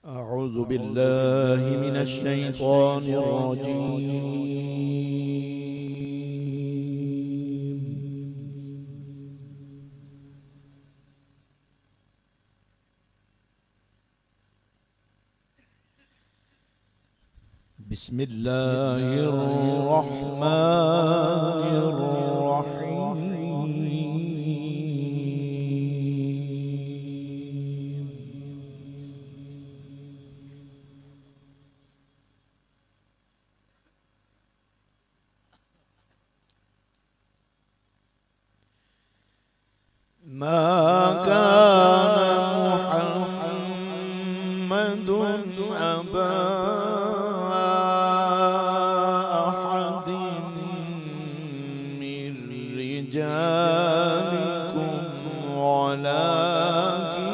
أعوذ بالله من الشيطان الرجيم. بسم الله الرحمن الرحيم. ما كان محمد أبا أحد من رجالكم ولكن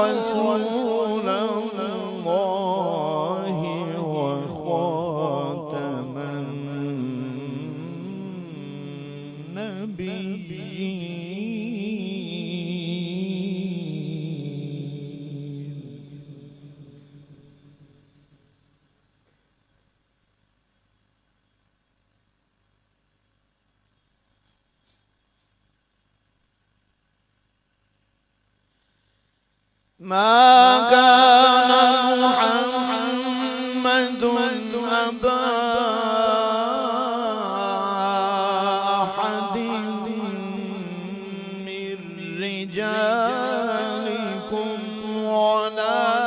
رسول الله وخاتم النبيين. ما كان محمد أبا أحد من رجالكم ولكن